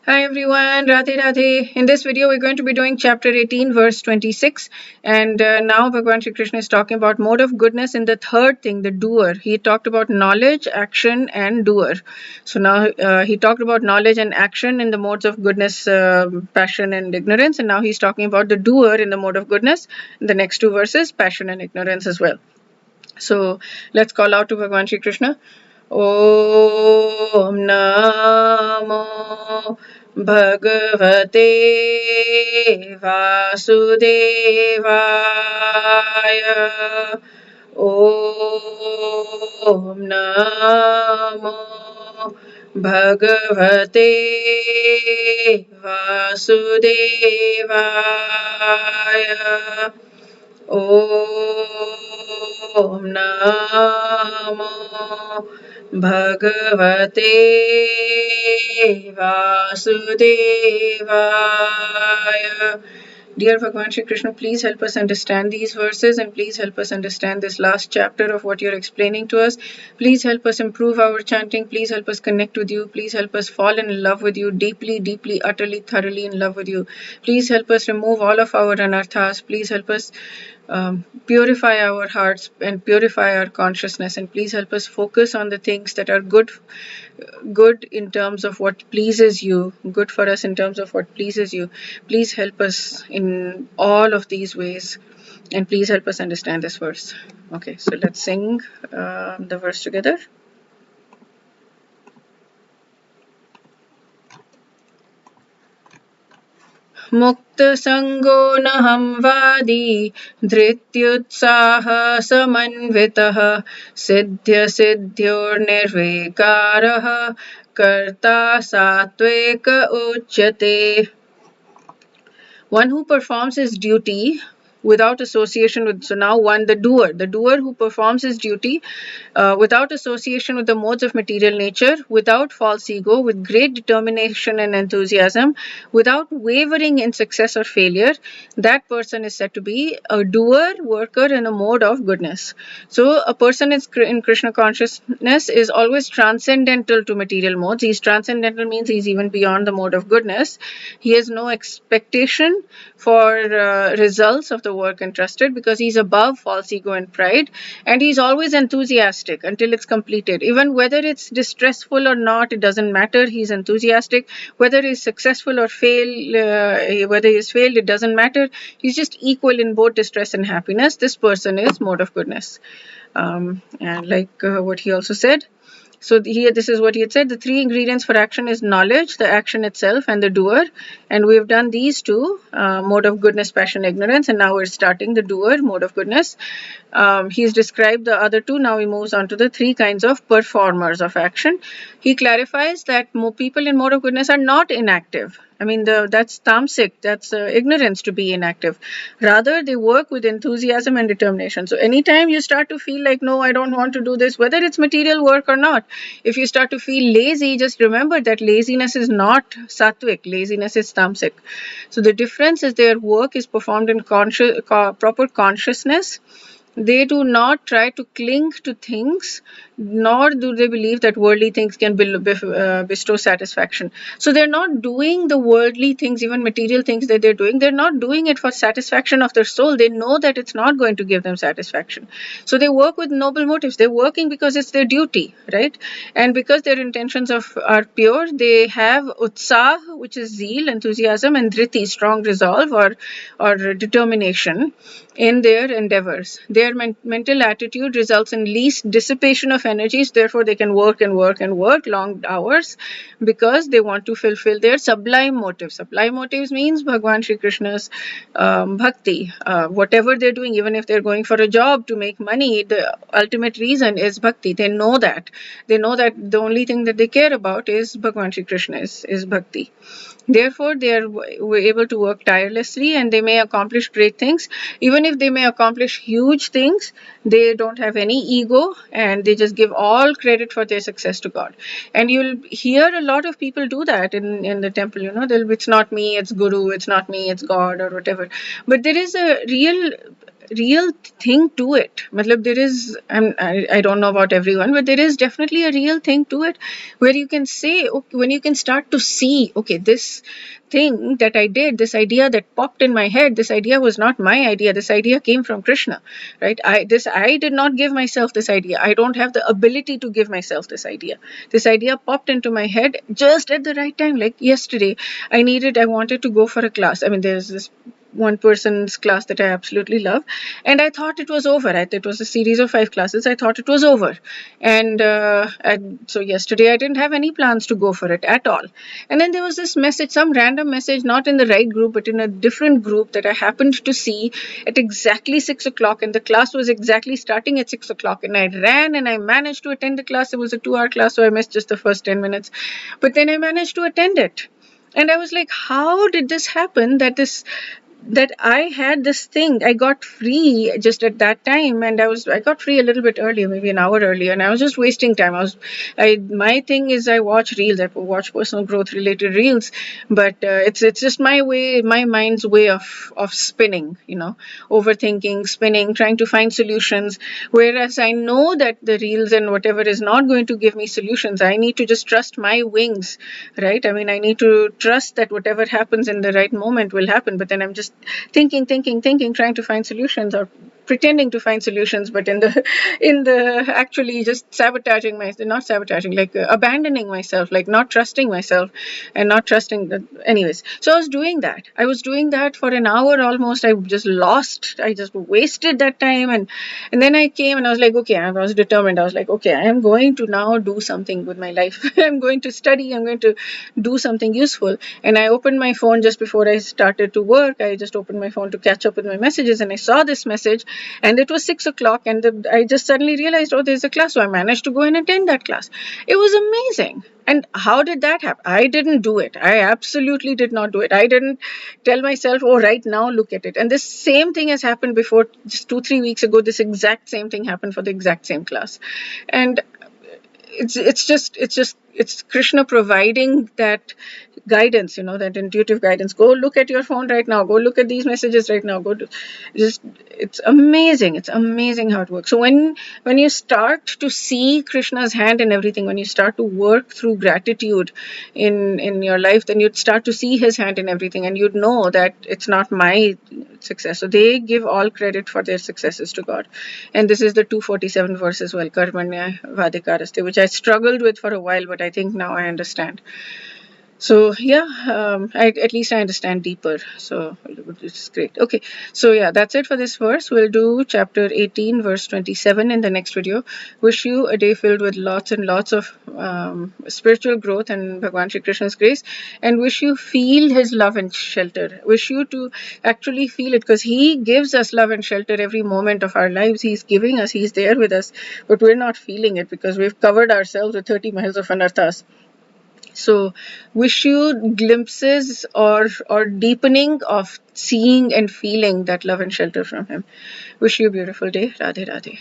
Hi everyone, Radhe Radhe. In this video, we're going to be doing chapter 18, verse 26. And now Bhagavan Shri Krishna is talking about mode of goodness in the third thing, the doer. He talked about knowledge, action, and doer. So now he talked about knowledge and action in the modes of goodness, passion, and ignorance. And now he's talking about the doer in the mode of goodness in the next two verses, passion and ignorance as well. So let's call out to Bhagavan Shri Krishna. ॐ नमो भगवते वासुदेवाय ॐ नमो भगवते वासुदेवाय ॐ नमो भगवते वासुदेवाय. Dear Bhagavan Shri Krishna, please help us understand these verses and please help us understand this last chapter of what you're explaining to us. Please help us improve our chanting. Please help us connect with you. Please help us fall in love with you, deeply, deeply, utterly, thoroughly in love with you. Please help us remove all of our anarthas. Please help us purify our hearts and purify our consciousness, and please help us focus on the things that are good in terms of what pleases you, good for us in terms of what pleases you. Please help us in all of these ways, and please help us understand this verse. Okay, so let's sing the verse together. मुक्तसङ्गो नहं वादी धृत्युत्साहसमन्वितः सिद्ध्यसिद्ध्योर्निर्विकारः कर्ता सात्विक उच्यते. One who performs his duty without association with, so now one, the doer who performs his duty without association with the modes of material nature, without false ego, with great determination and enthusiasm, without wavering in success or failure, that person is said to be a doer, worker in a mode of goodness. So a person in Krishna consciousness is always transcendental to material modes. He's transcendental means he's even beyond the mode of goodness. He has no expectation for results of the work entrusted because he's above false ego and pride, and he's always enthusiastic until it's completed. Even whether it's distressful or not, it doesn't matter. He's enthusiastic. Whether he's successful or whether he's failed, it doesn't matter. He's just equal in both distress and happiness. This person is mode of goodness. And like what he also said, so here, this is what he had said. The three ingredients for action is knowledge, the action itself, and the doer. And we have done these two, mode of goodness, passion, ignorance. And now we're starting the doer, mode of goodness. He's described the other two. Now he moves on to the three kinds of performers of action. He clarifies that people in mode of goodness are not inactive. I mean, that's tamasic, that's ignorance to be inactive. Rather, they work with enthusiasm and determination. So anytime you start to feel like, no, I don't want to do this, whether it's material work or not, if you start to feel lazy, just remember that laziness is not sattvic, laziness is tamasic. So the difference is their work is performed in proper consciousness. They do not try to cling to things, nor do they believe that worldly things can bestow satisfaction. So they're not doing the worldly things, even material things that they're doing. They're not doing it for satisfaction of their soul. They know that it's not going to give them satisfaction. So they work with noble motives. They're working because it's their duty, right? And because their intentions are pure, they have utsah, which is zeal, enthusiasm, and dhriti, strong resolve or determination in their endeavors. Their mental attitude results in least dissipation of energies, therefore they can work and work and work long hours because they want to fulfill their sublime motives. Sublime motives means Bhagavan Shri Krishna's bhakti. Whatever they're doing, even if they're going for a job to make money, the ultimate reason is bhakti. They know that. They know that the only thing that they care about is Bhagavan Shri Krishna, is bhakti. Therefore, they are able to work tirelessly and they may accomplish great things. Even if they may accomplish huge things, they don't have any ego and they just give all credit for their success to God. And you'll hear a lot of people do that in the temple, you know, it's not me, it's Guru, it's not me, it's God or whatever. But there is a real real thing to it. Matlab, there is, I don't know about everyone, but there is definitely a real thing to it, where you can say, okay, when you can start to see, okay, this thing that I did, this idea that popped in my head, this idea was not my idea. This idea came from Krishna, right? I did not give myself this idea. I don't have the ability to give myself this idea. This idea popped into my head just at the right time. Like yesterday, I wanted to go for a class. I mean, there's this one person's class that I absolutely love, and I thought it was over. It was a series of 5 classes. I thought it was over, and so yesterday I didn't have any plans to go for it at all. And then there was this message, some random message, not in the right group, but in a different group that I happened to see at exactly 6 o'clock, and the class was exactly starting at 6 o'clock. And I ran and I managed to attend the class. It was a 2-hour class, so I missed just the first 10 minutes, but then I managed to attend it. And I was like, how did this happen, that I had this thing. I got free just at that time, and I got free a little bit earlier, maybe an hour earlier, and I was just wasting time. My thing is I watch reels, I watch personal growth related reels, but it's just my mind's way of spinning, overthinking, spinning, trying to find solutions. Whereas I know that the reels and whatever is not going to give me solutions. I need to just trust my wings, right? I mean, I need to trust that whatever happens in the right moment will happen. But then I'm just thinking, trying to find solutions, or pretending to find solutions, but in the actually just sabotaging myself, not sabotaging, like abandoning myself, like not trusting myself, and not trusting the, anyways. So I was doing that for an hour almost. I just wasted that time, and then I came and I was like, okay, I was determined. I was like, okay, I am going to now do something with my life. I'm going to study, I'm going to do something useful. And I opened my phone just before I started to work. I just opened my phone to catch up with my messages, and I saw this message, and it was 6 o'clock, and I just suddenly realized, oh, there's a class. So I managed to go and attend that class. It was amazing. And how did that happen? I didn't do it. I absolutely did not do it. I didn't tell myself, oh, right now, look at it. And this same thing has happened before. Just 2-3 weeks ago, this exact same thing happened for the exact same class. And it's Krishna providing that guidance, that intuitive guidance. Go look at your phone right now. Go look at these messages right now. Just it's amazing. It's amazing how it works. So when you start to see Krishna's hand in everything, when you start to work through gratitude in your life, then you'd start to see his hand in everything, and you'd know that it's not my success. So they give all credit for their successes to God. And this is the 247 verse as well, Karmanya Vadikaraste, which I struggled with for a while, but I think now I understand. So yeah, at least I understand deeper. So it's great. Okay, so yeah, that's it for this verse. We'll do chapter 18, verse 27 in the next video. Wish you a day filled with lots and lots of spiritual growth and Bhagwan Shri Krishna's grace, and wish you feel his love and shelter. Wish you to actually feel it, because he gives us love and shelter every moment of our lives. He's giving us, he's there with us, but we're not feeling it because we've covered ourselves with 30 miles of anarthas. So wish you glimpses or deepening of seeing and feeling that love and shelter from him. Wish you a beautiful day. Radhe Radhe.